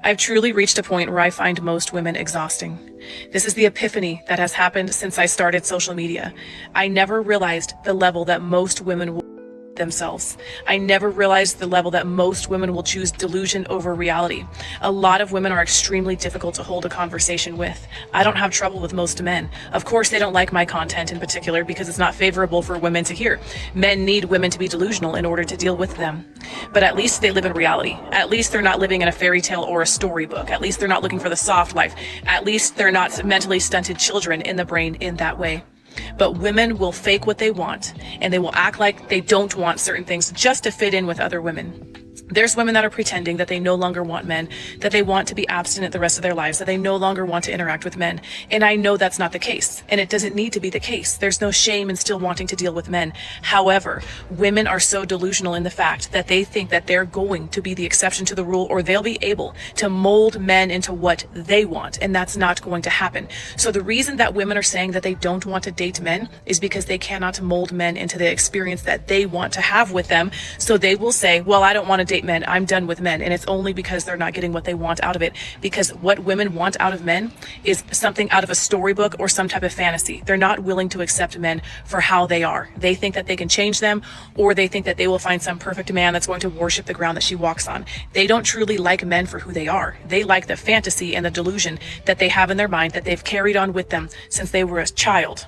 I've truly reached a point where I find most women exhausting. This is the epiphany that has happened since I started social media. I never realized the level that most women will themselves. I never realized the level that most women will choose delusion over reality. A lot of women are extremely difficult to hold a conversation with. I don't have trouble with most men. Of course, they don't like my content in particular because it's not favorable for women to hear. Men need women to be delusional in order to deal with them. But at least they live in reality. At least they're not living in a fairy tale or a storybook. At least they're not looking for the soft life. At least they're not mentally stunted children in the brain in that way. But women will fake what they want, and they will act like they don't want certain things just to fit in with other women. There's women that are pretending that they no longer want men, that they want to be abstinent the rest of their lives, that they no longer want to interact with men. And I know that's not the case, and it doesn't need to be the case. There's no shame in still wanting to deal with men. However, women are so delusional in the fact that they think that they're going to be the exception to the rule, or they'll be able to mold men into what they want, and that's not going to happen. So the reason that women are saying that they don't want to date men is because they cannot mold men into the experience that they want to have with them. So they will say, well, I don't want to date men, I'm done with men. And it's only because they're not getting what they want out of it. Because what women want out of men is something out of a storybook or some type of fantasy. They're not willing to accept men for how they are. They think that they can change them, or they think that they will find some perfect man that's going to worship the ground that she walks on. They don't truly like men for who they are. They like the fantasy and the delusion that they have in their mind that they've carried on with them since they were a child.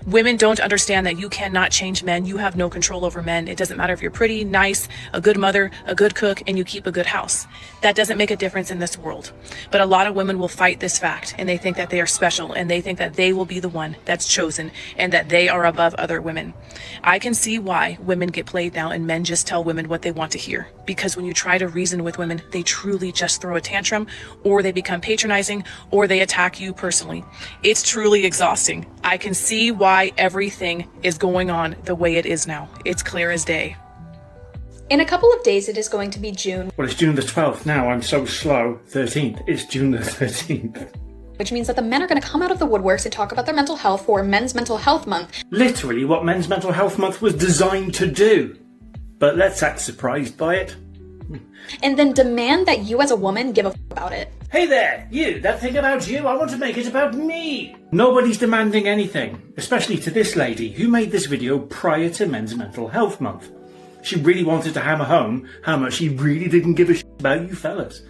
Women don't understand that you cannot change men. You have no control over men. It doesn't matter if you're pretty, nice, a good mother, a good cook, and you keep a good house. That doesn't make a difference in this world. But a lot of women will fight this fact, and they think that they are special, and they think that they will be the one that's chosen, and that they are above other women. I can see why women get played now, and men just tell women what they want to hear. Because when you try to reason with women, they truly just throw a tantrum, or they become patronizing, or they attack you personally. It's truly exhausting. I can see why everything is going on the way it is now. It's clear as day. In a couple of days, it is going to be June. Well, it's June the 12th now. I'm so slow. 13th. It's June the 13th. Which means that the men are going to come out of the woodworks and talk about their mental health for Men's Mental Health Month. Literally what Men's Mental Health Month was designed to do. But let's act surprised by it. And then demand that you as a woman give a f about it. Hey there, you, that thing about you, I want to make it about me. Nobody's demanding anything, especially to this lady who made this video prior to Men's Mental Health Month. She really wanted to hammer home how much she really didn't give a shit about you fellas.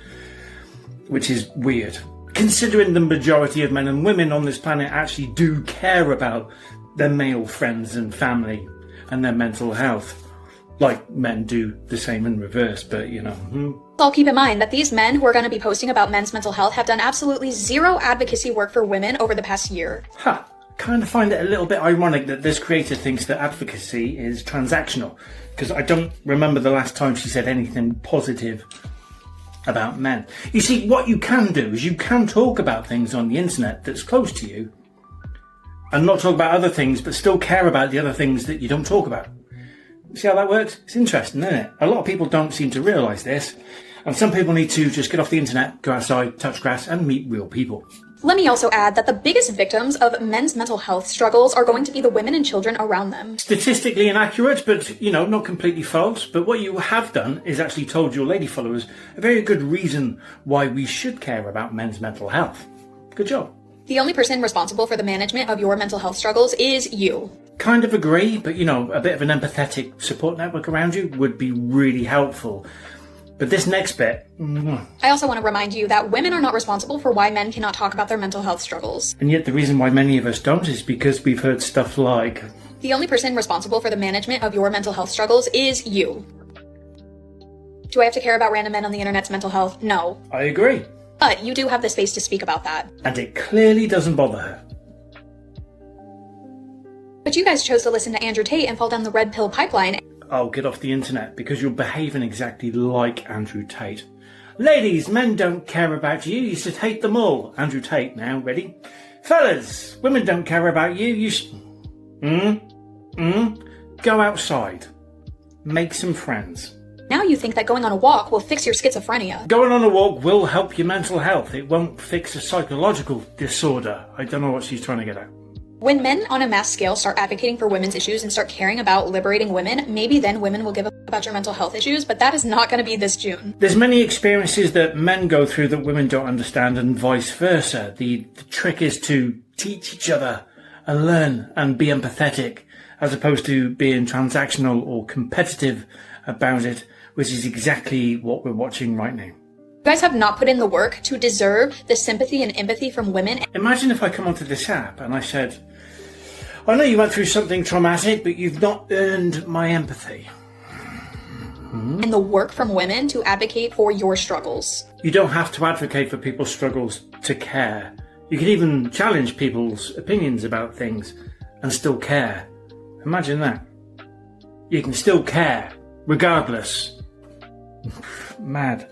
Which is weird, considering the majority of men and women on this planet actually do care about their male friends and family and their mental health. Like men do the same in reverse, but you know. I'll keep in mind that these men who are going to be posting about men's mental health have done absolutely zero advocacy work for women over the past year. Kind of find it a little bit ironic that this creator thinks that advocacy is transactional, because I don't remember the last time she said anything positive about men. You see, what you can do is you can talk about things on the internet that's close to you, and not talk about other things, but still care about the other things that you don't talk about. See how that works? It's interesting, isn't it? A lot of people don't seem to realise this, and some people need to just get off the internet, go outside, touch grass, and meet real people. Let me also add that the biggest victims of men's mental health struggles are going to be the women and children around them. Statistically inaccurate, but, you know, not completely false. But what you have done is actually told your lady followers a very good reason why we should care about men's mental health. Good job. The only person responsible for the management of your mental health struggles is you. Kind of agree, but, you know, a bit of an empathetic support network around you would be really helpful. But this next bit... I also want to remind you that women are not responsible for why men cannot talk about their mental health struggles. And yet the reason why many of us don't is because we've heard stuff like... The only person responsible for the management of your mental health struggles is you. Do I have to care about random men on the internet's mental health? No. I agree. But you do have the space to speak about that. And it clearly doesn't bother her. But you guys chose to listen to Andrew Tate and fall down the red pill pipeline. Oh, get off the internet, because you're behaving exactly like Andrew Tate. Ladies, men don't care about you, you should hate them all. Andrew Tate now, ready? Fellas, women don't care about you, you should... Go outside. Make some friends. Now you think that going on a walk will fix your schizophrenia. Going on a walk will help your mental health. It won't fix a psychological disorder. I don't know what she's trying to get at. When men on a mass scale start advocating for women's issues and start caring about liberating women, maybe then women will give up about your mental health issues, but that is not going to be this June. There's many experiences that men go through that women don't understand, and vice versa. The trick is to teach each other and learn and be empathetic, as opposed to being transactional or competitive about it, which is exactly what we're watching right now. You guys have not put in the work to deserve the sympathy and empathy from women. Imagine if I come onto this app and I said, I know you went through something traumatic, but you've not earned my empathy. And the work from women to advocate for your struggles. You don't have to advocate for people's struggles to care. You can even challenge people's opinions about things and still care. Imagine that. You can still care, regardless. Mad.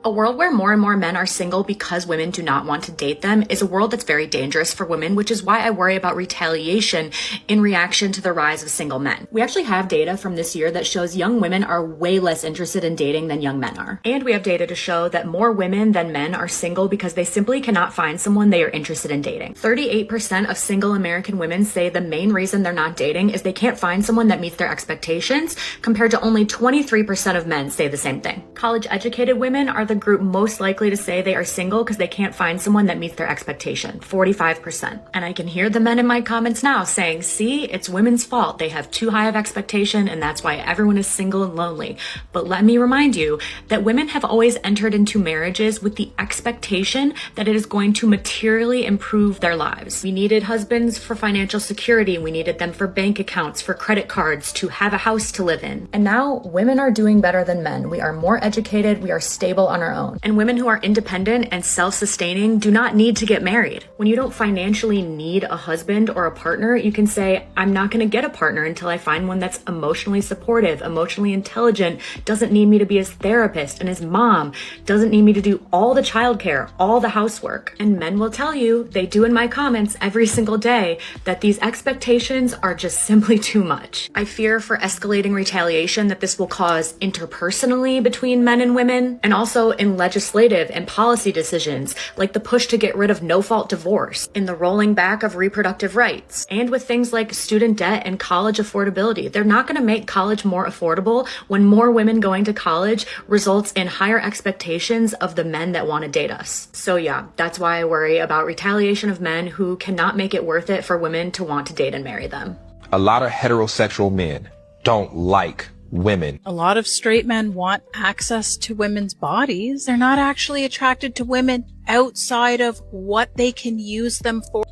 A world where more and more men are single because women do not want to date them is a world that's very dangerous for women, which is why I worry about retaliation in reaction to the rise of single men. We actually have data from this year that shows young women are way less interested in dating than young men are. And we have data to show that more women than men are single because they simply cannot find someone they are interested in dating. 38% of single American women say the main reason they're not dating is they can't find someone that meets their expectations, compared to only 23% of men say the same thing. College-educated women are the group most likely to say they are single because they can't find someone that meets their expectation, 45%. And I can hear the men in my comments now saying, see, it's women's fault. They have too high of expectation and that's why everyone is single and lonely. But let me remind you that women have always entered into marriages with the expectation that it is going to materially improve their lives. We needed husbands for financial security. We needed them for bank accounts, for credit cards, to have a house to live in. And now women are doing better than men. We are more educated. We are stable on our own. And women who are independent and self-sustaining do not need to get married. When you don't financially need a husband or a partner, you can say, I'm not going to get a partner until I find one that's emotionally supportive, emotionally intelligent, doesn't need me to be his therapist and his mom, doesn't need me to do all the childcare, all the housework. And men will tell you, they do in my comments every single day, that these expectations are just simply too much. I fear for escalating retaliation that this will cause interpersonally between men and women, and also in legislative and policy decisions like the push to get rid of no-fault divorce, in the rolling back of reproductive rights, and with things like student debt and college affordability. They're not going to make college more affordable when more women going to college results in higher expectations of the men that want to date us. So yeah, that's why I worry about retaliation of men who cannot make it worth it for women to want to date and marry them. A lot of heterosexual men don't like women. A lot of straight men want access to women's bodies. They're not actually attracted to women outside of what they can use them for.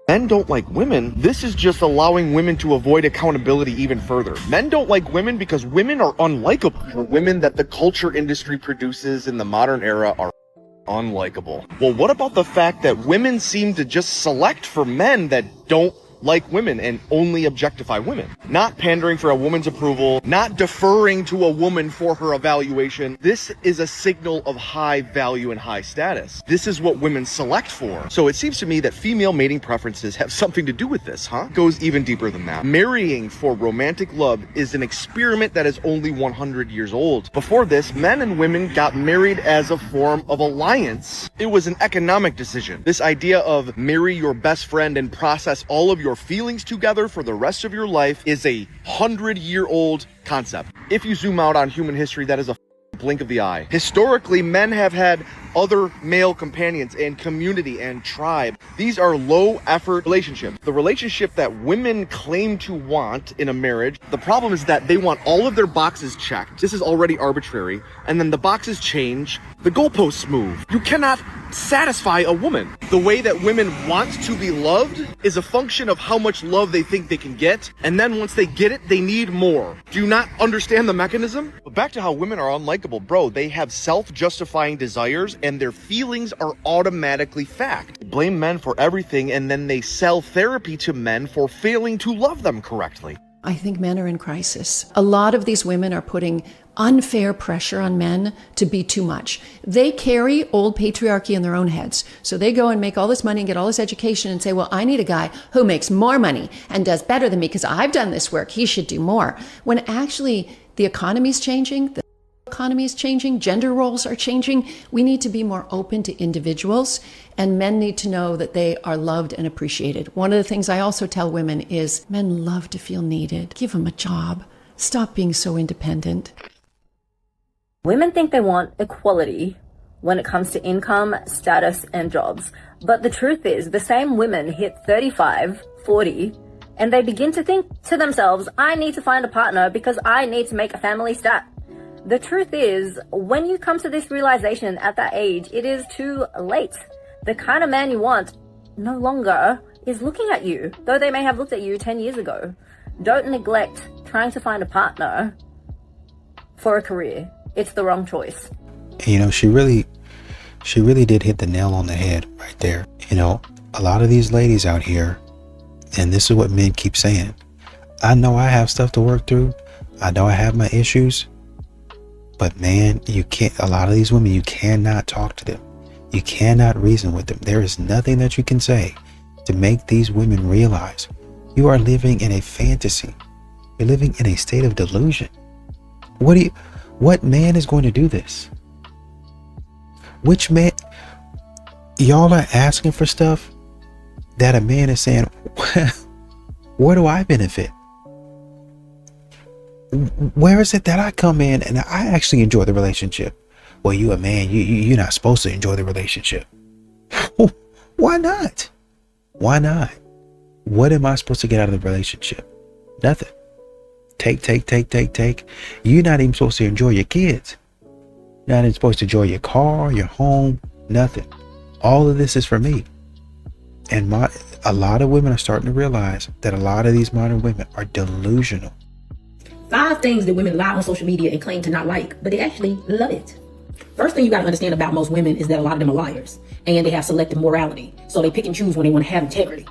Men don't like women. This is just allowing women to avoid accountability even further. Men don't like women because women are unlikable. The women that the culture industry produces in the modern era are unlikable. Well, what about the fact that women seem to just select for men that don't like women and only objectify women? Not pandering for a woman's approval, not deferring to a woman for her evaluation. This is a signal of high value and high status. This is what women select for. So it seems to me that female mating preferences have something to do with this, huh? Goes even deeper than that. Marrying for romantic love is an experiment that is only 100 years old. Before this, men and women got married as a form of alliance. It was an economic decision. This idea of marry your best friend and process all of your feelings together for the rest of your life is a 100-year-old concept. If you zoom out on human history, that is a blink of the eye. Historically, men have had other male companions and community and tribe. These are low effort relationships. The relationship that women claim to want in a marriage, the problem is that they want all of their boxes checked. This is already arbitrary. And then the boxes change, the goalposts move. You cannot satisfy a woman. The way that women want to be loved is a function of how much love they think they can get. And then once they get it, they need more. Do you not understand the mechanism? But back to how women are unlikable, bro. They have self-justifying desires and their feelings are automatically fact. They blame men for everything and then they sell therapy to men for failing to love them correctly. I think men are in crisis. A lot of these women are putting unfair pressure on men to be too much. They carry old patriarchy in their own heads. So they go and make all this money and get all this education and say, well, I need a guy who makes more money and does better than me because I've done this work. He should do more. When actually the economy's changing, the Economy is changing, gender roles are changing. We need to be more open to individuals, and men need to know that they are loved and appreciated. One of the things I also tell women is men love to feel needed. Give them a job. Stop being so independent. Women think they want equality when it comes to income, status, and jobs. But the truth is, the same women hit 35, 40, and they begin to think to themselves, I need to find a partner because I need to make a family stat. The truth is, when you come to this realization at that age, it is too late. The kind of man you want no longer is looking at you, though they may have looked at you 10 years ago. Don't neglect trying to find a partner for a career. It's the wrong choice. You know, she really did hit the nail on the head right there. You know, a lot of these ladies out here, and this is what men keep saying, I know I have stuff to work through. I know I have my issues. But man, you can't, a lot of these women, you cannot talk to them. You cannot reason with them. There is nothing that you can say to make these women realize you are living in a fantasy. You're living in a state of delusion. What man is going to do this? Which man? Y'all are asking for stuff that a man is saying, where do I benefit? Where is it that I come in and I actually enjoy the relationship? Well, you a man, you're not supposed to enjoy the relationship. Why not? Why not? What am I supposed to get out of the relationship? Nothing. Take. You're not even supposed to enjoy your kids. You're not even supposed to enjoy your car, your home, nothing. All of this is for me. And a lot of women are starting to realize that a lot of these modern women are delusional. 5 things that women lie on social media and claim to not like, but they actually love it. First thing you got to understand about most women is that a lot of them are liars, and they have selective morality. So they pick and choose when they want to have integrity.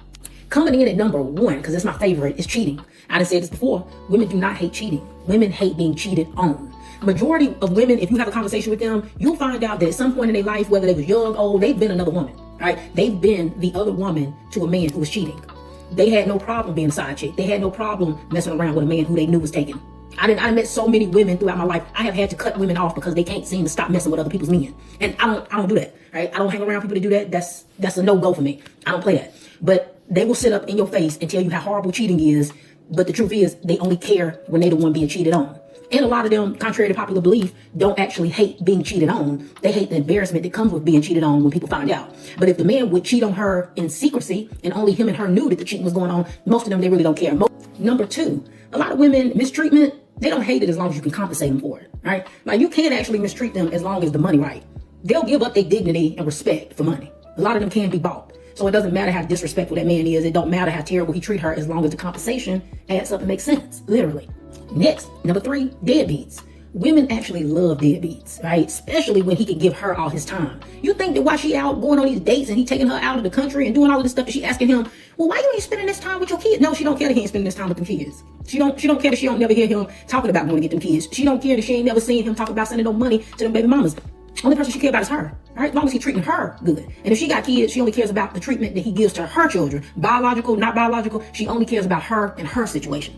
Coming in at number 1, because it's my favorite, is cheating. I done said this before. Women do not hate cheating. Women hate being cheated on. Majority of women, if you have a conversation with them, you'll find out that at some point in their life, whether they was young, old, they've been another woman. Right? They've been the other woman to a man who was cheating. They had no problem being a side chick. They had no problem messing around with a man who they knew was taken. I met so many women throughout my life. I have had to cut women off because they can't seem to stop messing with other people's men. And I don't do that. Right? I don't hang around people that do that. That's a no-go for me. I don't play that. But they will sit up in your face and tell you how horrible cheating is. But the truth is, they only care when they're the one being cheated on. And a lot of them, contrary to popular belief, don't actually hate being cheated on. They hate the embarrassment that comes with being cheated on when people find out. But if the man would cheat on her in secrecy and only him and her knew that the cheating was going on, most of them, they really don't care. Number 2, a lot of women, mistreatment, they don't hate it as long as you can compensate them for it, right? Like, you can actually mistreat them as long as the money right. They'll give up their dignity and respect for money. A lot of them can be bought. So it doesn't matter how disrespectful that man is. It don't matter how terrible he treat her as long as the compensation adds up and makes sense, literally. Next, number 3, deadbeats. Women actually love deadbeats, right? Especially when he can give her all his time. You think that while she out going on these dates and he taking her out of the country and doing all of this stuff, that she asking him, well, why you ain't spending this time with your kids? No, she don't care that he ain't spending this time with them kids. She don't care that she don't never hear him talking about going to get them kids. She don't care that she ain't never seen him talk about sending no money to them baby mamas. Only person she care about is her, right? As long as he's treating her good. And if she got kids, she only cares about the treatment that he gives to her children. Biological, not biological. She only cares about her and her situation.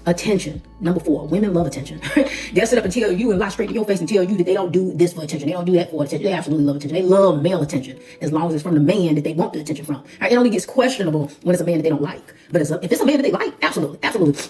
Attention. Number 4, women love attention. They'll sit up and tell you and lie straight to your face and tell you that they don't do this for attention. They don't do that for attention. They absolutely love attention. They love male attention as long as it's from the man that they want the attention from. Right? It only gets questionable when it's a man that they don't like. But if it's a man that they like, absolutely.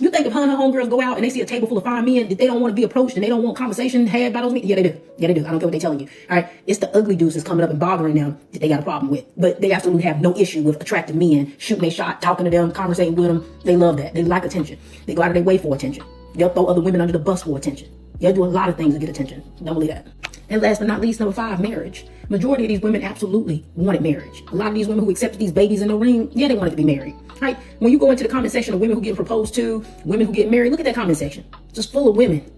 You think if her and her homegirls go out and they see a table full of fine men that they don't want to be approached and they don't want conversation had by those men? Yeah, they do. I don't care what they're telling you. All right. It's the ugly dudes that's coming up and bothering them that they got a problem with. But they absolutely have no issue with attractive men shooting a shot, talking to them, conversating with them. They love that. They like attention. They go out of their way for attention. They'll throw other women under the bus for attention. They'll do a lot of things to get attention. Don't believe that. And last but not least, number 5, marriage. Majority of these women absolutely wanted marriage. A lot of these women who accepted these babies in the ring, yeah, they wanted to be married. Right? When you go into the comment section of women who get proposed to, women who get married, look at that comment section. Just full of women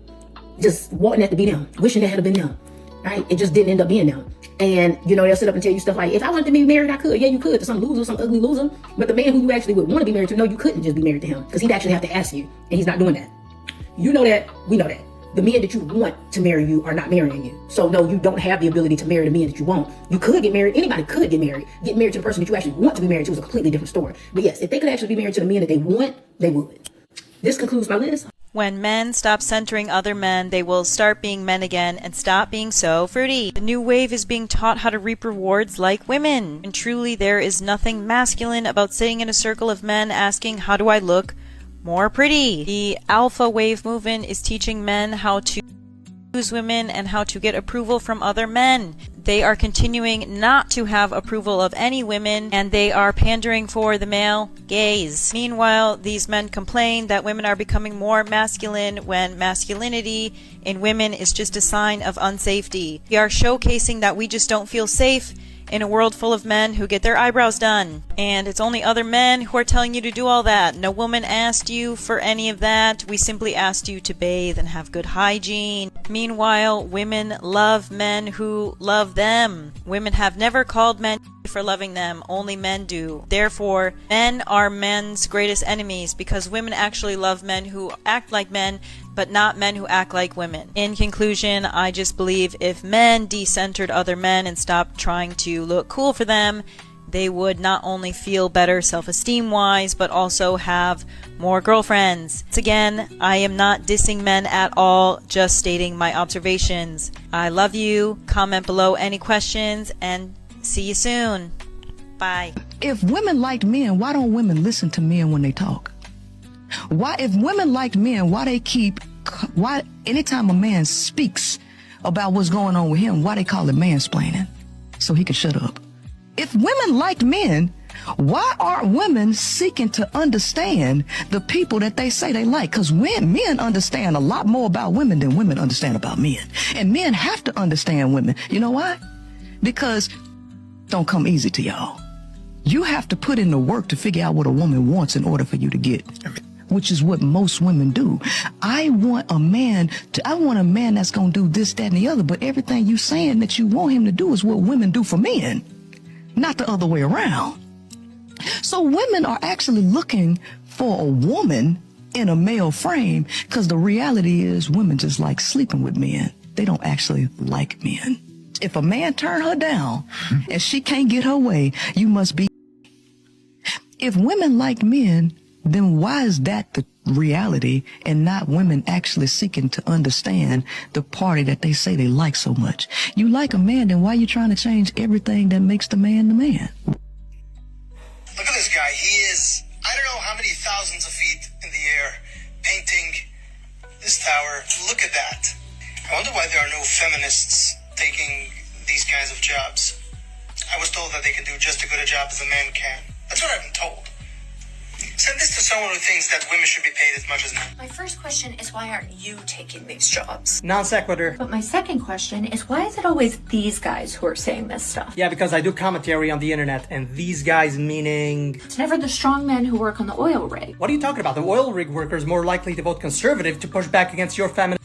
just wanting that to be them, wishing that had been them. Right? It just didn't end up being them. And, they'll sit up and tell you stuff like, if I wanted to be married, I could. Yeah, you could to some loser, some ugly loser. But the man who you actually would want to be married to, no, you couldn't just be married to him because he'd actually have to ask you. And he's not doing that. You know that. We know that. The men that you want to marry you are not marrying you. So no, you don't have the ability to marry the men that you want. You could get married. Anybody could get married. Get married to the person that you actually want to be married to is a completely different story. But yes, if they could actually be married to the men that they want, they would. This concludes my list. When men stop centering other men, they will start being men again and stop being so fruity. The new wave is being taught how to reap rewards like women. And truly, there is nothing masculine about sitting in a circle of men asking, how do I look more pretty? The alpha wave movement is teaching men how to use women and how to get approval from other men. They are continuing not to have approval of any women, and they are pandering for the male gaze. Meanwhile, these men complain that women are becoming more masculine when masculinity in women is just a sign of unsafety. We are showcasing that we just don't feel safe in a world full of men who get their eyebrows done. And it's only other men who are telling you to do all that. No woman asked you for any of that. We simply asked you to bathe and have good hygiene. Meanwhile, women love men who love them. Women have never called men for loving them. Only men do. Therefore, men are men's greatest enemies because women actually love men who act like men, but not men who act like women. In conclusion, I just believe if men decentered other men and stopped trying to look cool for them, they would not only feel better self-esteem wise, but also have more girlfriends. Once again, I am not dissing men at all, just stating my observations. I love you. Comment below any questions and see you soon. Bye. If women liked men, why don't women listen to men when they talk? Why, if women liked men, why anytime a man speaks about what's going on with him, why they call it mansplaining? So he can shut up. If women liked men, why aren't women seeking to understand the people that they say they like? Because men understand a lot more about women than women understand about men. And men have to understand women. You know why? Because it don't come easy to y'all. You have to put in the work to figure out what a woman wants in order for you to get, which is what most women do. I want a man that's going to do this, that, and the other, but everything you saying that you want him to do is what women do for men, not the other way around. So women are actually looking for a woman in a male frame because the reality is women just like sleeping with men. They don't actually like men. If a man turn her down and she can't get her way, you must be. If women like men, then why is that the reality and not women actually seeking to understand the party that they say they like so much? You like a man, then why are you trying to change everything that makes the man the man? Look at this guy. He is, I don't know how many thousands of feet in the air, painting this tower. Look at that. I wonder why there are no feminists taking these kinds of jobs. I was told that they can do just as good a job as a man can. That's what I've been told. Send this to someone who thinks that women should be paid as much as men. My first question is, why aren't you taking these jobs? Non sequitur. But my second question is, why is it always these guys who are saying this stuff? Yeah, because I do commentary on the internet, and these guys meaning... It's never the strong men who work on the oil rig. What are you talking about? The oil rig workers more likely to vote conservative to push back against your feminist...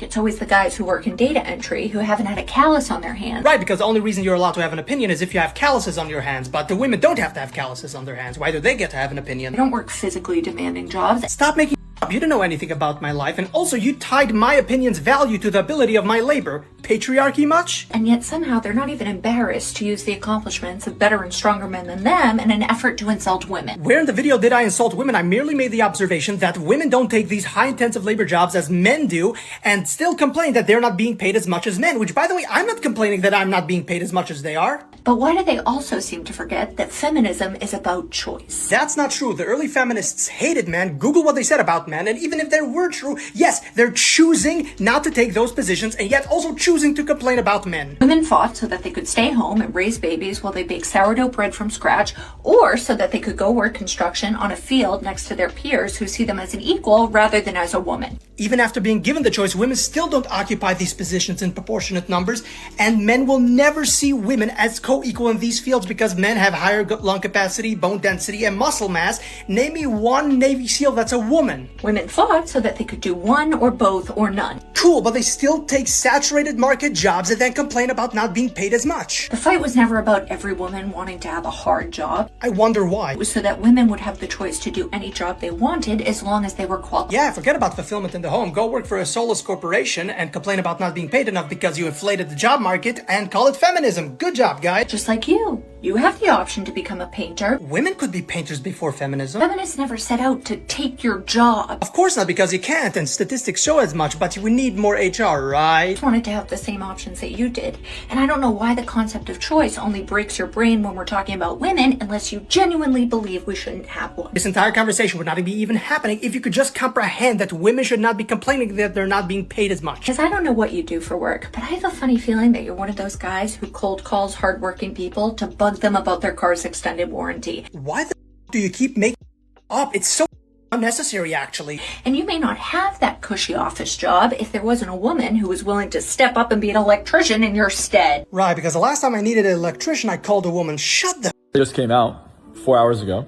It's always the guys who work in data entry who haven't had a callus on their hands. Right, because the only reason you're allowed to have an opinion is if you have calluses on your hands, but the women don't have to have calluses on their hands. Why do they get to have an opinion? They don't work physically demanding jobs. Stop making up. You don't know anything about my life, and also you tied my opinion's value to the ability of my labor. Patriarchy much? And yet somehow they're not even embarrassed to use the accomplishments of better and stronger men than them in an effort to insult women. Where in the video did I insult women? I merely made the observation that women don't take these high-intensive labor jobs as men do, and still complain that they're not being paid as much as men, which, by the way, I'm not complaining that I'm not being paid as much as they are. But why do they also seem to forget that feminism is about choice? That's not true. The early feminists hated men. Google what they said about men, and even if they were true, yes, they're choosing not to take those positions, and yet also choosing to complain about men. Women fought so that they could stay home and raise babies while they bake sourdough bread from scratch, or so that they could go work construction on a field next to their peers who see them as an equal rather than as a woman. Even after being given the choice, women still don't occupy these positions in proportionate numbers, and men will never see women as co-equal in these fields because men have higher lung capacity, bone density, and muscle mass. Name me one Navy SEAL that's a woman. Women fought so that they could do one or both or none. Cool, but they still take saturated market jobs and then complain about not being paid as much. The fight was never about every woman wanting to have a hard job. I wonder why. It was so that women would have the choice to do any job they wanted as long as they were qualified. Yeah, forget about fulfillment in the home. Go work for a soulless corporation and complain about not being paid enough because you inflated the job market and call it feminism. Good job, guys. Just like you. You have the option to become a painter. Women could be painters before feminism. Feminists never set out to take your job. Of course not, because you can't, and statistics show as much, but we need more HR, right? I just wanted to have the same options that you did. And I don't know why the concept of choice only breaks your brain when we're talking about women unless you genuinely believe we shouldn't have one. This entire conversation would not be even happening if you could just comprehend that women should not be complaining that they're not being paid as much. Because I don't know what you do for work, but I have a funny feeling that you're one of those guys who cold calls hardworking people to bug them about their car's extended warranty. Why the do you keep making up? It's so unnecessary, actually. And you may not have that cushy office job if there wasn't a woman who was willing to step up and be an electrician in your stead. Right, because the last time I needed an electrician, I called a woman. Shut the... It just came out 4 hours ago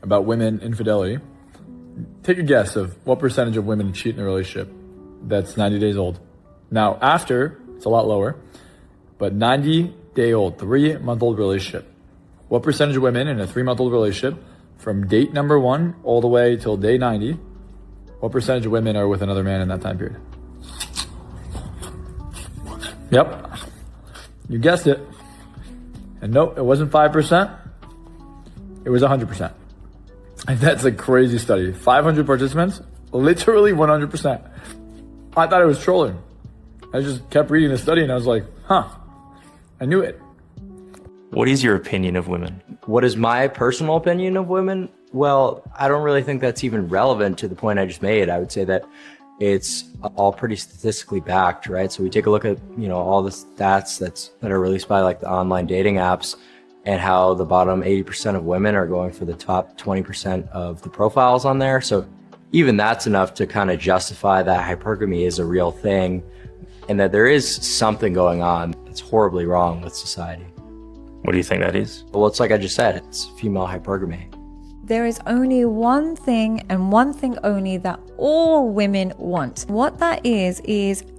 about women infidelity. Take a guess of what percentage of women cheat in a relationship that's 90 days old. Now, after, it's a lot lower, but 90-day-old, 3-month-old relationship. What percentage of women in a 3-month-old relationship from date number 1 all the way till day 90, what percentage of women are with another man in that time period? Yep. You guessed it. And nope, it wasn't 5%. It was 100%. And that's a crazy study. 500 participants, literally 100%. I thought it was trolling. I just kept reading the study and I was like, huh, I knew it. What is your opinion of women? What is my personal opinion of women? Well, I don't really think that's even relevant to the point I just made. I would say that it's all pretty statistically backed, right? So we take a look at, all the stats that are released by like the online dating apps and how the bottom 80% of women are going for the top 20% of the profiles on there. So even that's enough to kind of justify that hypergamy is a real thing and that there is something going on that's horribly wrong with society. What do you think that is? Well, it's like I just said, it's female hypergamy. There is only one thing and one thing only that all women want. What that is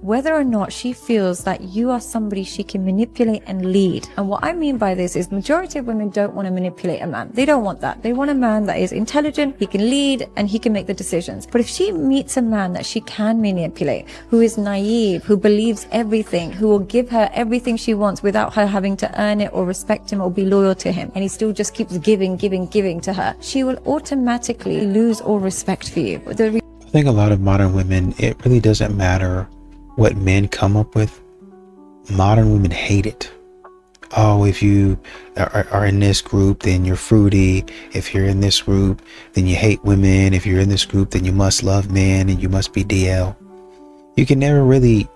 whether or not she feels that you are somebody she can manipulate and lead. And what I mean by this is the majority of women don't want to manipulate a man. They don't want that. They want a man that is intelligent, he can lead, and he can make the decisions. But if she meets a man that she can manipulate, who is naive, who believes everything, who will give her everything she wants without her having to earn it or respect him or be loyal to him, and he still just keeps giving to her, she will automatically lose all respect for you. I think a lot of modern women, it really doesn't matter what men come up with. Modern women hate it. Oh, if you are in this group, then you're fruity. If you're in this group, then you hate women. If you're in this group, then you must love men and you must be DL. You can never really,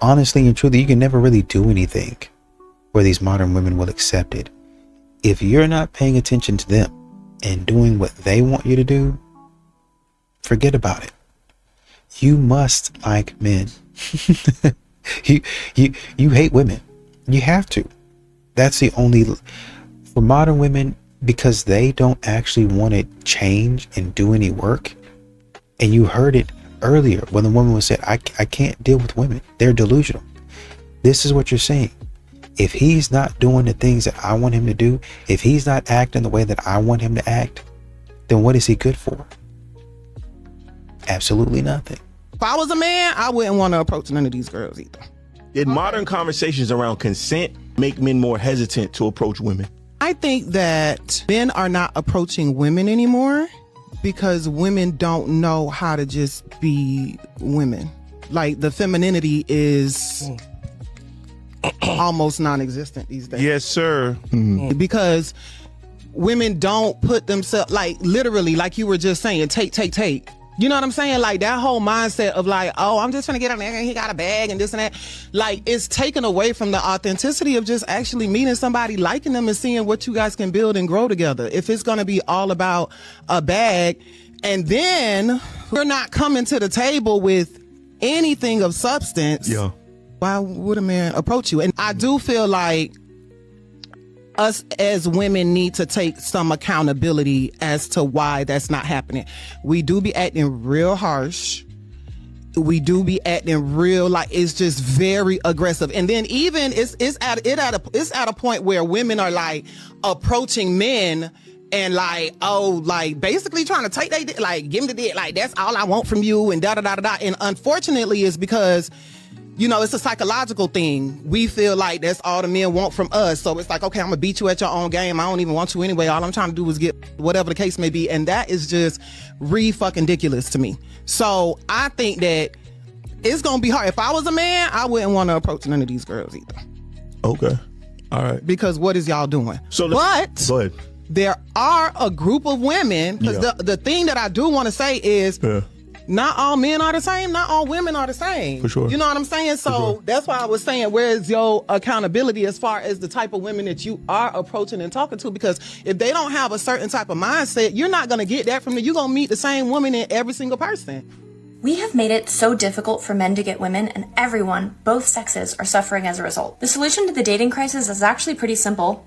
honestly and truly, you can never really do anything where these modern women will accept it. If you're not paying attention to them and doing what they want you to do, forget about it. You must like men. you hate women. You have to. That's the only, for modern women, because they don't actually want to change and do any work. And you heard it earlier when the woman was said, I can't deal with women. They're delusional. This is what you're saying. If he's not doing the things that I want him to do, if he's not acting the way that I want him to act, then what is he good for? Absolutely nothing. If I was a man, I wouldn't want to approach none of these girls either. Did modern conversations around consent make men more hesitant to approach women? I think that men are not approaching women anymore because women don't know how to just be women. Like the femininity is almost non-existent these days. Yes, sir. Mm-hmm. Because women don't put themselves, like literally, like you were just saying, take. You know what I'm saying? Like that whole mindset of like, oh, I'm just gonna get on there and he got a bag and this and that. Like it's taken away from the authenticity of just actually meeting somebody, liking them and seeing what you guys can build and grow together. If it's gonna be all about a bag and then you're not coming to the table with anything of substance, why would a man approach you? And I do feel like us as women need to take some accountability as to why that's not happening. We do be acting real harsh. We do be acting real, like it's just very aggressive. And then even it's at a point where women are like approaching men and like, oh, like basically trying to take they like give them the dick, like that's all I want from you and da da da da da. And unfortunately, it's because it's a psychological thing. We feel like that's all the men want from us. So it's like, okay, I'm gonna beat you at your own game. I don't even want you anyway. All I'm trying to do is get whatever the case may be. And that is just fucking ridiculous to me. So I think that it's gonna be hard. If I was a man, I wouldn't want to approach none of these girls either. Okay. All right. Because what is y'all doing? But go ahead. There are a group of women, because the thing that I do want to say is not all men are the same, not all women are the same. For sure. You know what I'm saying? So that's why I was saying, where is your accountability as far as the type of women that you are approaching and talking to? Because if they don't have a certain type of mindset, you're not going to get that from them. You're going to meet the same woman in every single person. We have made it so difficult for men to get women, and everyone, both sexes, are suffering as a result. The solution to the dating crisis is actually pretty simple,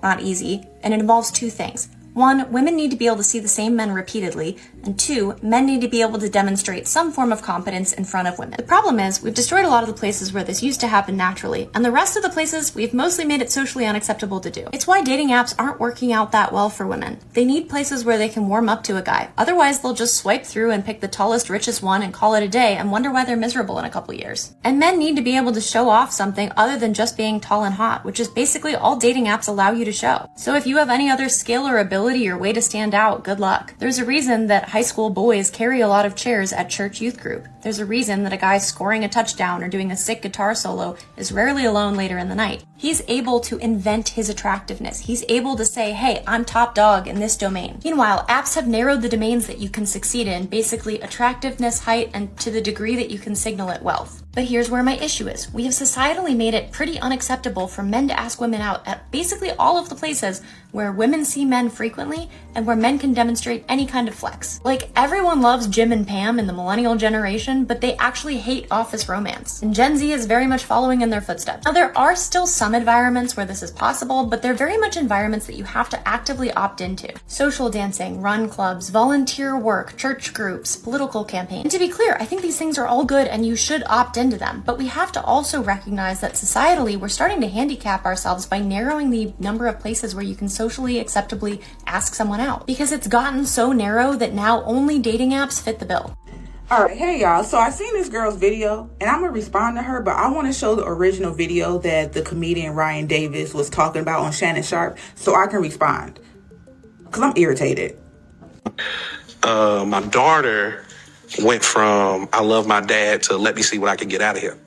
not easy, and it involves two things. 1, women need to be able to see the same men repeatedly, and 2, men need to be able to demonstrate some form of competence in front of women. The problem is, we've destroyed a lot of the places where this used to happen naturally, and the rest of the places we've mostly made it socially unacceptable to do. It's why dating apps aren't working out that well for women. They need places where they can warm up to a guy. Otherwise, they'll just swipe through and pick the tallest, richest one and call it a day and wonder why they're miserable in a couple years. And men need to be able to show off something other than just being tall and hot, which is basically all dating apps allow you to show. So if you have any other skill or ability or way to stand out, good luck. There's a reason that high school boys carry a lot of chairs at church youth group. There's a reason that a guy scoring a touchdown or doing a sick guitar solo is rarely alone later in the night. He's able to invent his attractiveness. He's able to say, hey, I'm top dog in this domain. Meanwhile, apps have narrowed the domains that you can succeed in, basically attractiveness, height, and to the degree that you can signal it wealth. But here's where my issue is. We have societally made it pretty unacceptable for men to ask women out at basically all of the places where women see men frequently and where men can demonstrate any kind of flex. Like, everyone loves Jim and Pam in the millennial generation, but they actually hate office romance. And Gen Z is very much following in their footsteps. Now, there are still some environments where this is possible, but they're very much environments that you have to actively opt into. Social dancing, run clubs, volunteer work, church groups, political campaigns. And to be clear, I think these things are all good and you should opt into them, but we have to also recognize that societally we're starting to handicap ourselves by narrowing the number of places where you can socially acceptably ask someone out, because it's gotten so narrow that now only dating apps fit the bill. Alright, hey y'all, so I seen this girl's video and I'm gonna respond to her, but I want to show the original video that the comedian Ryan Davis was talking about on Shannon Sharp so I can respond, because I'm irritated. My daughter went from I love my dad to let me see what I can get out of here.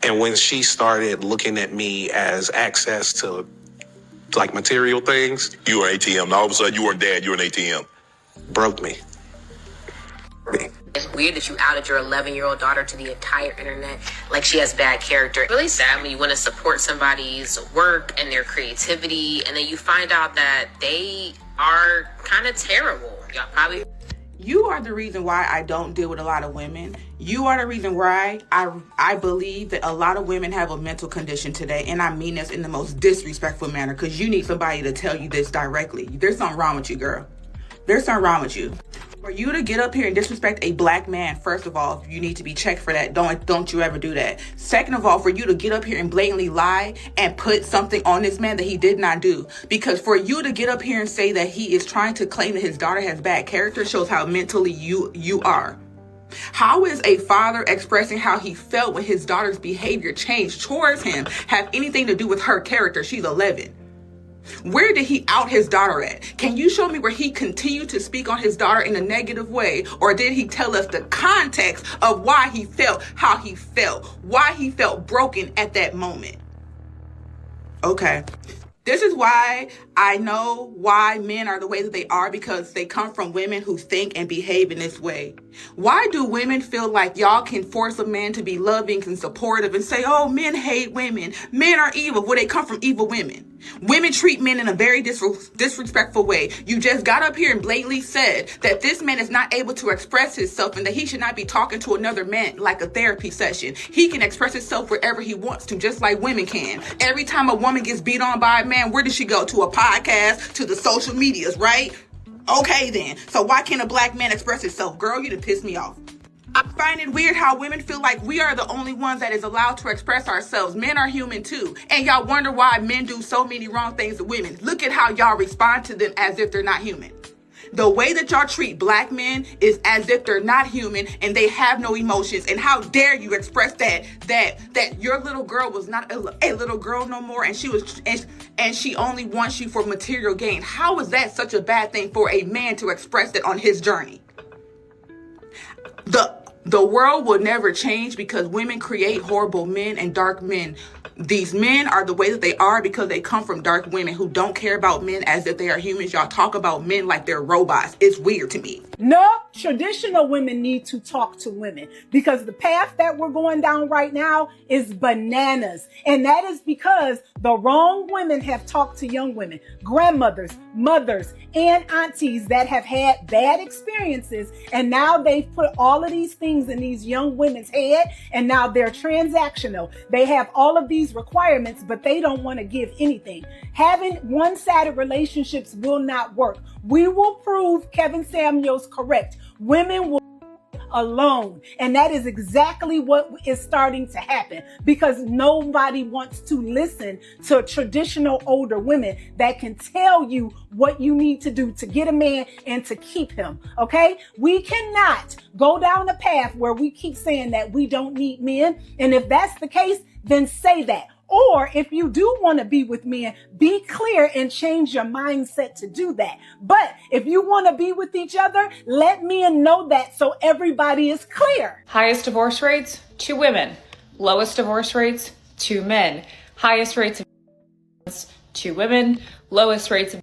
And when she started looking at me as access to like material things. You were an ATM. Now all of a sudden you weren't dad, you were an ATM. Broke me. It's weird that you outed your 11-year-old daughter to the entire internet like she has bad character. It's really sad when you want to support somebody's work and their creativity, and then you find out that they are kind of terrible. Y'all probably... You are the reason why I don't deal with a lot of women. You are the reason why I believe that a lot of women have a mental condition today, and I mean this in the most disrespectful manner, because you need somebody to tell you this directly. There's something wrong with you, girl. There's something wrong with you. For you to get up here and disrespect a black man, first of all, you need to be checked for that. Don't you ever do that. Second of all, for you to get up here and blatantly lie and put something on this man that he did not do. Because for you to get up here and say that he is trying to claim that his daughter has bad character shows how mentally you are. How is a father expressing how he felt when his daughter's behavior changed towards him have anything to do with her character? She's 11. Where did he out his daughter at? Can you show me where he continued to speak on his daughter in a negative way? Or did he tell us the context of why he felt how he felt? Why he felt broken at that moment? Okay. This is why I know why men are the way that they are, because they come from women who think and behave in this way. Why do women feel like y'all can force a man to be loving and supportive and say, oh, men hate women, men are evil? Well, they come from evil women. Women treat men in a very disrespectful way. You just got up here and blatantly said that this man is not able to express himself and that he should not be talking to another man like a therapy session. He can express himself wherever he wants to, just like women can. Every time a woman gets beat on by a man, where does she go? To a podcast, to the social medias, right? Okay then. So why can't a black man express himself? Girl, you done pissed me off. I find it weird how women feel like we are the only ones that is allowed to express ourselves. Men are human too. And y'all wonder why men do so many wrong things to women. Look at how y'all respond to them as if they're not human. The way that y'all treat black men is as if they're not human and they have no emotions. And how dare you express that your little girl was not a little girl no more, and she only wants you for material gain. How is that such a bad thing for a man to express that on his journey? The world will never change because women create horrible men and dark men. These men are the way that they are because they come from dark women who don't care about men as if they are humans. Y'all talk about men like they're robots. It's weird to me. No, traditional women need to talk to women because the path that we're going down right now is bananas. And that is because the wrong women have talked to young women, grandmothers, mothers, and aunties that have had bad experiences. And now they've put all of these things in these young women's head, and now they're transactional. They have all of these requirements, but they don't want to give anything. Having one-sided relationships will not work. We will prove Kevin Samuels correct. Women will alone. And that is exactly what is starting to happen because nobody wants to listen to traditional older women that can tell you what you need to do to get a man and to keep him. Okay? We cannot go down a path where we keep saying that we don't need men. And if that's the case, then say that. Or if you do want to be with men, be clear and change your mindset to do that. But if you want to be with each other, let men know that so everybody is clear. Highest divorce rates, 2 women. Lowest divorce rates, 2 men. Highest rates of 2 women. Lowest rates of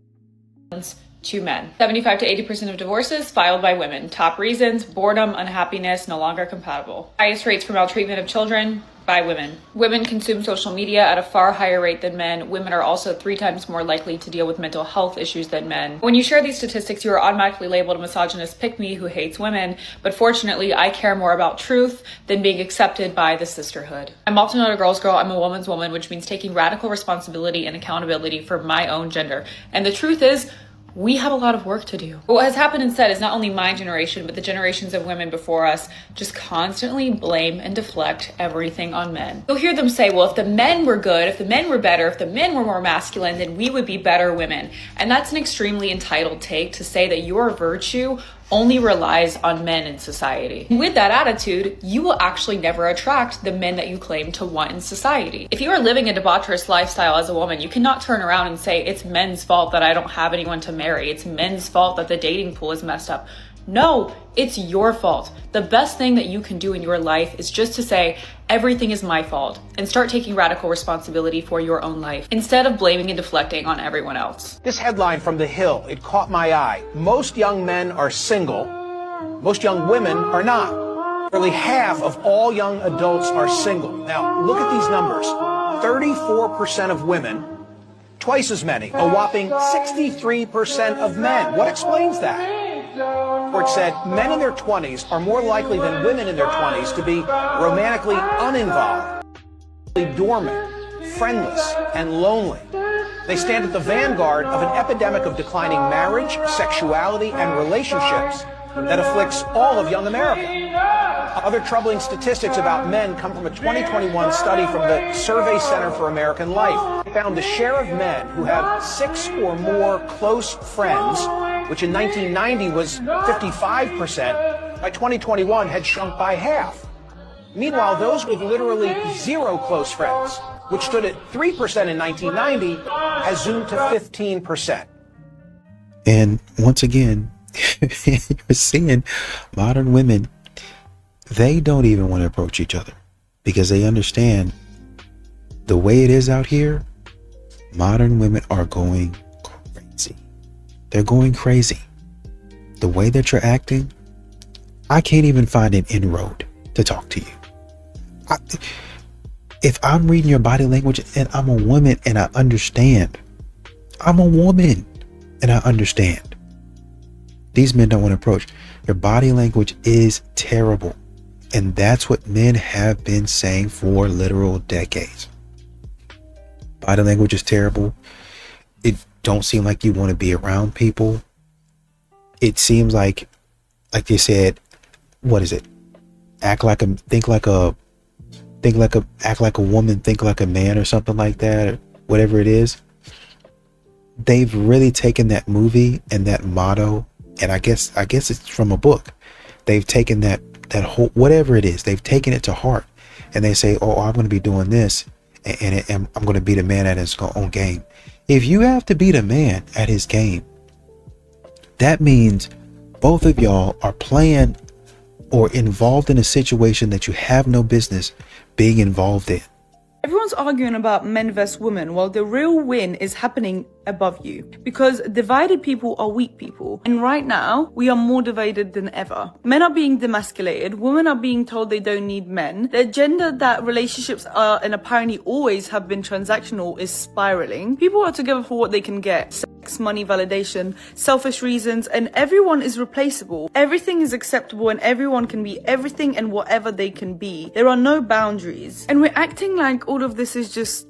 2 men. 75 to 80% of divorces filed by women. Top reasons: boredom, unhappiness, no longer compatible. Highest rates for maltreatment of children by women. Women consume social media at a far higher rate than men. Women are also 3 times more likely to deal with mental health issues than men. When you share these statistics, you are automatically labeled a misogynist pick-me who hates women, but fortunately, I care more about truth than being accepted by the sisterhood. I'm also not a girl's girl, I'm a woman's woman, which means taking radical responsibility and accountability for my own gender. And the truth is, we have a lot of work to do. What has happened instead is not only my generation, but the generations of women before us just constantly blame and deflect everything on men. You'll hear them say, well, if the men were good, if the men were better, if the men were more masculine, then we would be better women. And that's an extremely entitled take to say that your virtue only relies on men in society. With that attitude, you will actually never attract the men that you claim to want in society. If you are living a debaucherous lifestyle as a woman, you cannot turn around and say, it's men's fault that I don't have anyone to marry. It's men's fault that the dating pool is messed up. No, it's your fault. The best thing that you can do in your life is just to say, everything is my fault, and start taking radical responsibility for your own life, instead of blaming and deflecting on everyone else. This headline from The Hill, it caught my eye. Most young men are single. Most young women are not. Nearly half of all young adults are single. Now, look at these numbers. 34% of women, twice as many, a whopping 63% of men. What explains that? Report said men in their 20s are more likely than women in their 20s to be romantically uninvolved, dormant, friendless, and lonely. They stand at the vanguard of an epidemic of declining marriage, sexuality, and relationships that afflicts all of young America. Other troubling statistics about men come from a 2021 study from the Survey Center for American Life. It found the share of men who have 6 or more close friends, which in 1990 was 55%, by 2021 had shrunk by half. Meanwhile, those with literally 0 close friends, which stood at 3% in 1990, has zoomed to 15%. And once again, you're seeing modern women, they don't even want to approach each other because they understand the way it is out here. Modern women are going crazy. They're going crazy. The way that you're acting, I can't even find an inroad to talk to you. If I'm reading your body language and I'm a woman and I understand, I'm a woman and I understand. These men don't want to approach. Your body language is terrible. And that's what men have been saying for literal decades. Body language is terrible. It don't seem like you want to be around people. It seems like they said, what is it? Act like a woman, think like a man, or something like that, or whatever it is. They've really taken that movie and that motto And I guess it's from a book. They've taken that whole, whatever it is, they've taken it to heart, and they say, oh, I'm going to be doing this, and I'm going to beat a man at his own game. If you have to beat a man at his game, that means both of y'all are playing or involved in a situation that you have no business being involved in. Everyone's arguing about men versus women, while the real win is happening above you. Because divided people are weak people. And right now, we are more divided than ever. Men are being demasculated. Women are being told they don't need men. The agenda that relationships are and apparently always have been transactional is spiraling. People are together for what they can get. Sex, money, validation, selfish reasons, and everyone is replaceable. Everything is acceptable and everyone can be everything and whatever they can be. There are no boundaries. And we're acting like all of this is just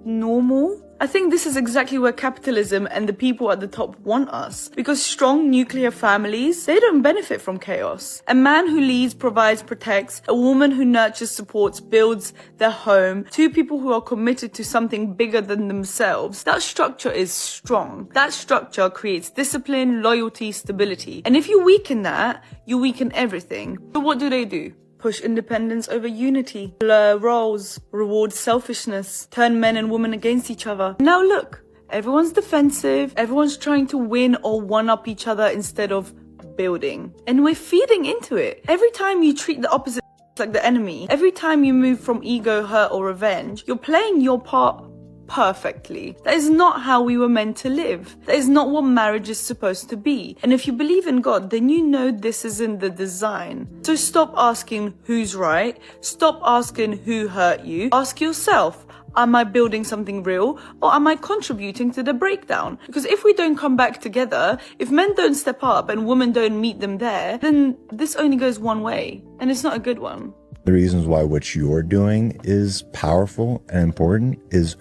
normal. I think this is exactly where capitalism and the people at the top want us. Because strong nuclear families, they don't benefit from chaos. A man who leads, provides, protects. A woman who nurtures, supports, builds their home. Two people who are committed to something bigger than themselves. That structure is strong. That structure creates discipline, loyalty, stability. And if you weaken that, you weaken everything. So what do? Push independence over unity, blur roles, reward selfishness, turn men and women against each other. Now look, everyone's defensive, everyone's trying to win or one-up each other instead of building. And we're feeding into it. Every time you treat the opposite like the enemy, every time you move from ego, hurt or revenge, you're playing your part perfectly. That is not how we were meant to live. That is not what marriage is supposed to be. And if you believe in God, then you know this isn't the design. So stop asking who's right. Stop asking who hurt you. Ask yourself, am I building something real or am I contributing to the breakdown? Because if we don't come back together, if men don't step up and women don't meet them there, then this only goes one way and it's not a good one. The reasons why what you're doing is powerful and important is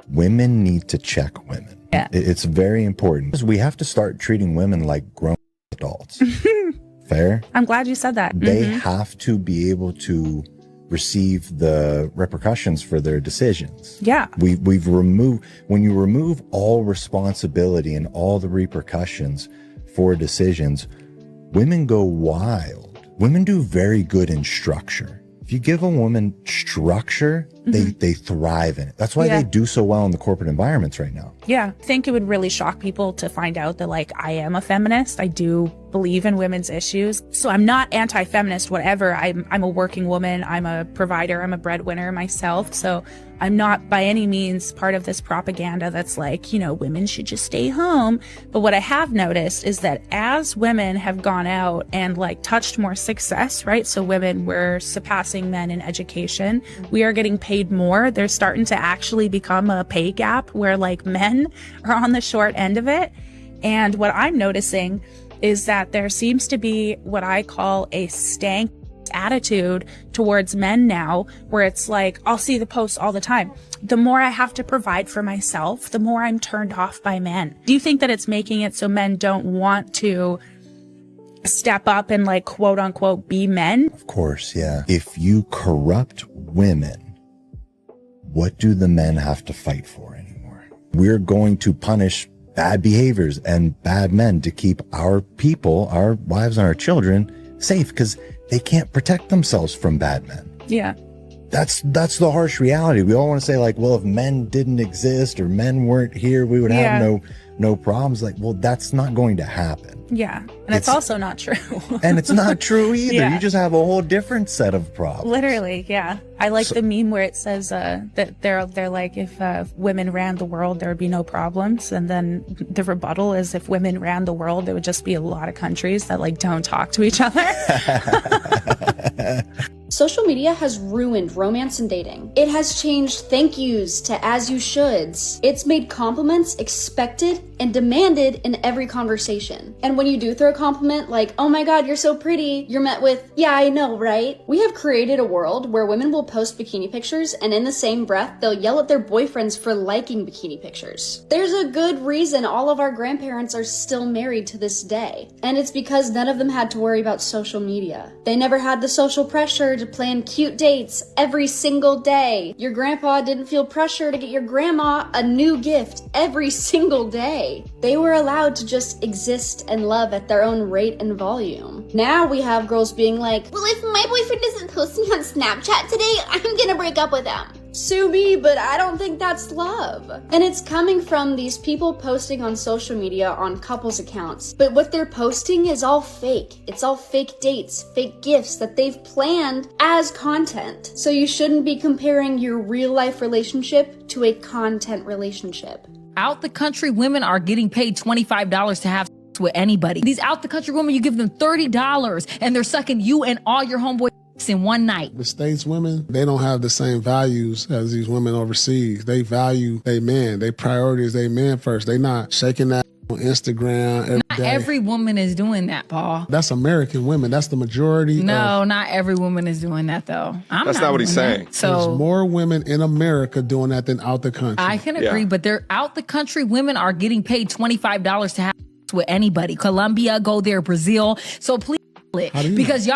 women need to check women. Yeah. It's very important. We have to start treating women like grown adults. Fair? I'm glad you said that. They have to be able to receive the repercussions for their decisions. Yeah. We've removed, when you remove all responsibility and all the repercussions for decisions, women go wild. Women do very good in structure. If you give a woman structure, they thrive in it. That's why they do so well in the corporate environments right now. Yeah. I think it would really shock people to find out that, like, I am a feminist. I do believe in women's issues. So I'm not anti-feminist, whatever. I'm a working woman. I'm a provider. I'm a breadwinner myself. So I'm not by any means part of this propaganda that's like, you know, women should just stay home. But what I have noticed is that as women have gone out and like touched more success, right? So women were surpassing men in education. We are getting paid more. There's starting to actually become a pay gap where like men are on the short end of it. And what I'm noticing is that there seems to be what I call a stank attitude towards men now, where it's like, I'll see the posts all the time. The more I have to provide for myself, the more I'm turned off by men. Do you think that it's making it so men don't want to step up and like quote unquote be men? Of course, yeah. If you corrupt women, what do the men have to fight for anymore? We're going to punish bad behaviors and bad men to keep our people, our wives and our children safe because they can't protect themselves from bad men. Yeah. That's the harsh reality. We all want to say like, well, if men didn't exist or men weren't here, we would have no problems. Like, well, that's not going to happen. Yeah. And it's also not true. And it's not true either. Yeah. You just have a whole different set of problems. Literally, yeah. I like the meme where it says that they're like, if women ran the world, there would be no problems. And then the rebuttal is, if women ran the world, there would just be a lot of countries that like don't talk to each other. Social media has ruined romance and dating. It has changed thank yous to as you shoulds. It's made compliments expected and demanded in every conversation. And when you do throw a compliment like, oh my god, you're so pretty, you're met with, yeah, I know, right? We have created a world where women will post bikini pictures and in the same breath, they'll yell at their boyfriends for liking bikini pictures. There's a good reason all of our grandparents are still married to this day. And it's because none of them had to worry about social media. They never had the social pressure to plan cute dates every single day. Your grandpa didn't feel pressure to get your grandma a new gift every single day. day, they were allowed to just exist and love at their own rate and volume. Now we have girls being like, well, if my boyfriend isn't posting on Snapchat today, I'm gonna break up with him. Sue me, but I don't think that's love. And it's coming from these people posting on social media on couples accounts. But what they're posting is all fake. It's all fake dates, fake gifts that they've planned as content. So you shouldn't be comparing your real life relationship to a content relationship. Out the country women are getting paid $25 to have sex with anybody. These out the country women, you give them $30 and they're sucking you and all your homeboys in one night. The States women, they don't have the same values as these women overseas. They value they man. They priority is they man first. They not shaking that on Instagram every Not day. every woman is doing that, Paul. That's American women. That's the majority. No, not every woman is doing that though. That's not what he's saying. So there's more women in America doing that than out the country. I can agree, but they're out the country women are getting paid $25 to have sex with anybody. Colombia, go there, Brazil. So please. Because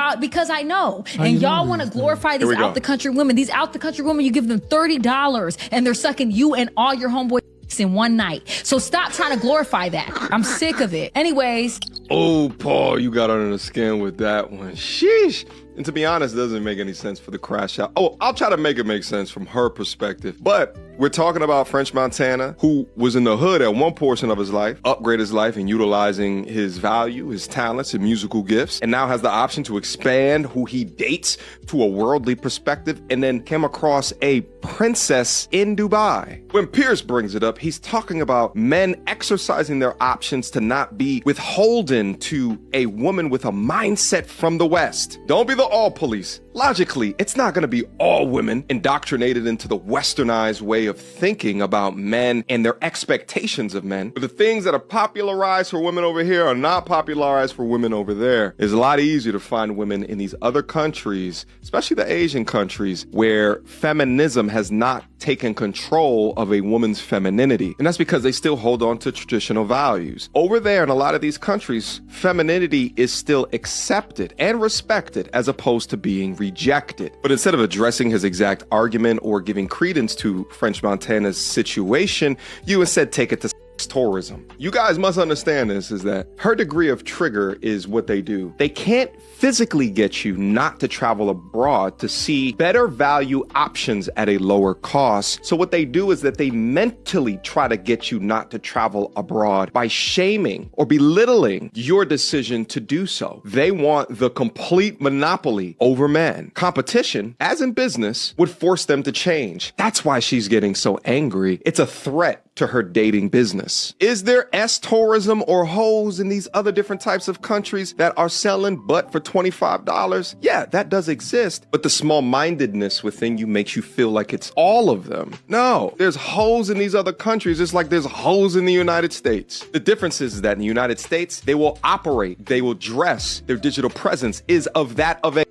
I know, and y'all want to glorify these out the country women. These out the country women, you give them $30 and they're sucking you and all your homeboys in one night. So stop trying to glorify that. I'm sick of it. Anyways. Oh, Paul, you got under the skin with that one. Sheesh. And to be honest, it doesn't make any sense for the crash out. Oh, I'll try to make it make sense from her perspective. But we're talking about French Montana, who was in the hood at one portion of his life, upgraded his life and utilizing his value, his talents, and musical gifts, and now has the option to expand who he dates to a worldly perspective, and then came across a princess in Dubai. When Pierce brings it up, he's talking about men exercising their options to not be withholden to a woman with a mindset from the West. Don't be the all police. Logically, it's not going to be all women indoctrinated into the westernized way of thinking about men and their expectations of men. But the things that are popularized for women over here are not popularized for women over there. It's a lot easier to find women in these other countries, especially the Asian countries, where feminism has not taken control of a woman's femininity. And that's because they still hold on to traditional values. Over there in a lot of these countries, femininity is still accepted and respected as opposed to being rejected. But instead of addressing his exact argument or giving credence to French Montana's situation, you instead take it to tourism. You guys must understand this, is that her degree of trigger is what they do. They can't physically get you not to travel abroad to see better value options at a lower cost. So what they do is that they mentally try to get you not to travel abroad by shaming or belittling your decision to do so. They want the complete monopoly over men. Competition, as in business, would force them to change. That's why she's getting so angry. It's a threat to her dating business. Is there S-tourism or hoes in these other different types of countries that are selling butt for $25? Yeah, that does exist, but the small-mindedness within you makes you feel like it's all of them. No, there's hoes in these other countries just like there's hoes in the United States. The difference is that in the United States, they will operate, they will dress, their digital presence is of that of a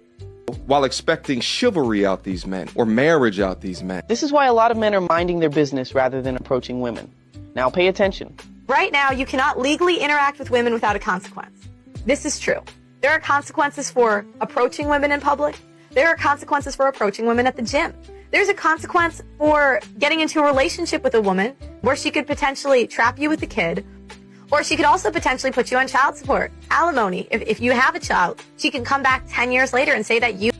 while expecting chivalry out these men or marriage out these men. This is why a lot of men are minding their business rather than approaching women. Now pay attention. Right now, you cannot legally interact with women without a consequence. This is true. There are consequences for approaching women in public. There are consequences for approaching women at the gym. There's a consequence for getting into a relationship with a woman where she could potentially trap you with a kid, or she could also potentially put you on child support, alimony. If you have a child, she can come back 10 years later and say that you.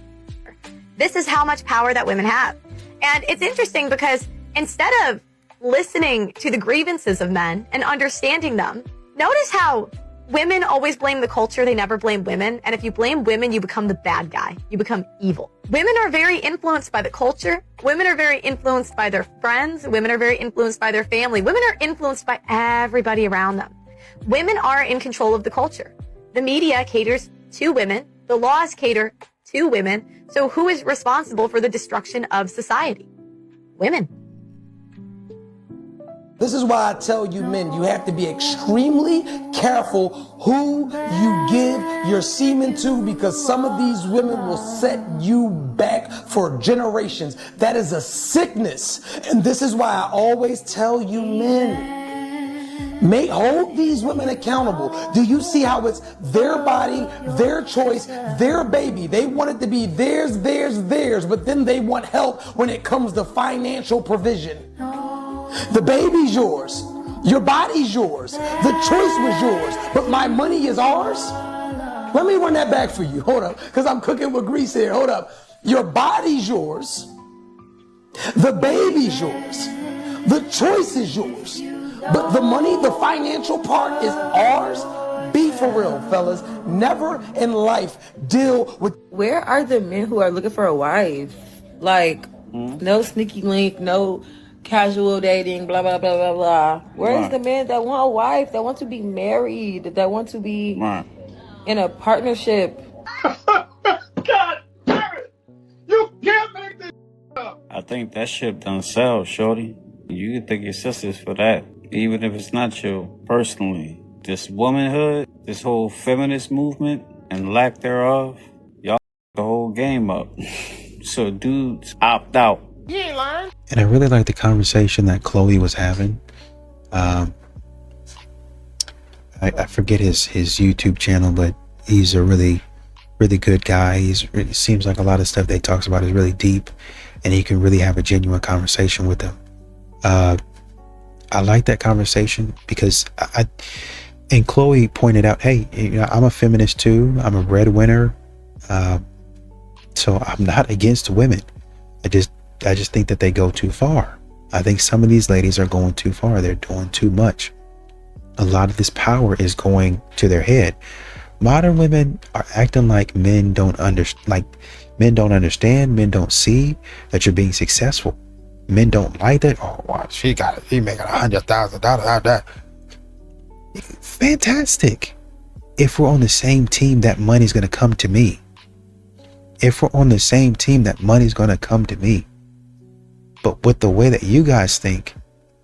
This is how much power that women have. And it's interesting because instead of listening to the grievances of men and understanding them, notice how women always blame the culture, they never blame women. And if you blame women, you become the bad guy. You become evil. Women are very influenced by the culture. Women are very influenced by their friends. Women are very influenced by their family. Women are influenced by everybody around them. Women are in control of the culture. The media caters to women. The laws cater to women. So who is responsible for the destruction of society? Women. This is why I tell you men, you have to be extremely careful who you give your semen to, because some of these women will set you back for generations. That is a sickness. And this is why I always tell you men, hold these women accountable. Do you see how it's their body, their choice, their baby? They want it to be theirs, but then they want help when it comes to financial provision. The baby's yours, Your body's yours. The choice was yours, but my money is ours. Let me run that back for you. Hold up, because I'm cooking with grease here. Hold up. Your body's yours. The baby's yours. The choice is yours. But the money, the financial part is ours. Be for real, fellas. Never in life deal with. Where are the men who are looking for a wife? Like, no sneaky link, no casual dating, blah, blah, blah, blah, blah. Where's the men that want a wife, that want to be married, that want to be in a partnership? God damn it! You can't make this up! I think that ship done sell, shorty. You can thank your sisters for that, even if it's not you personally. This womanhood, this whole feminist movement and lack thereof, y'all the whole game up. So dudes opt out. You ain't lying. And I really like the conversation that Chloe was having. I forget his YouTube channel, but he's a really good guy. It seems like a lot of stuff that he talks about is really deep, and he can really have a genuine conversation with them. I like that conversation because and Chloe pointed out, hey, you know, I'm a feminist too. I'm a breadwinner. So I'm not against women. I just think that they go too far. I think some of these ladies are going too far. They're doing too much. A lot of this power is going to their head. Modern women are acting like men don't understand. Men don't see that you're being successful. Men don't like that. Oh, wow, she making $100,000. Fantastic. If we're on the same team, that money's going to come to me. If we're on the same team, that money's going to come to me. But with the way that you guys think,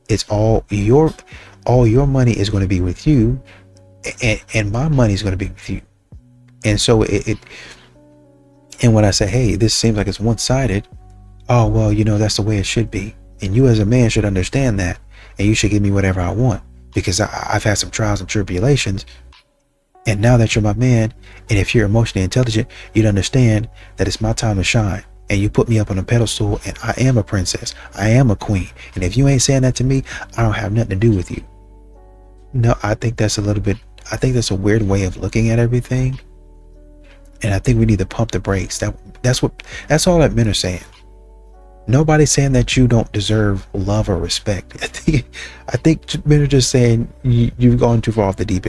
it's all your money is going to be with you, and my money is going to be with you. And so and when I say, hey, this seems like it's one-sided, oh, well, you know, that's the way it should be. And you as a man should understand that, and you should give me whatever I want, because I've had some trials and tribulations. And now that you're my man, and if you're emotionally intelligent, you'd understand that it's my time to shine. And you put me up on a pedestal, and I am a princess. I am a queen. And if you ain't saying that to me, I don't have nothing to do with you. No, I think that's a weird way of looking at everything. And I think we need to pump the brakes. That's all that men are saying. Nobody's saying that you don't deserve love or respect. I think men are just saying you've gone too far off the deep end.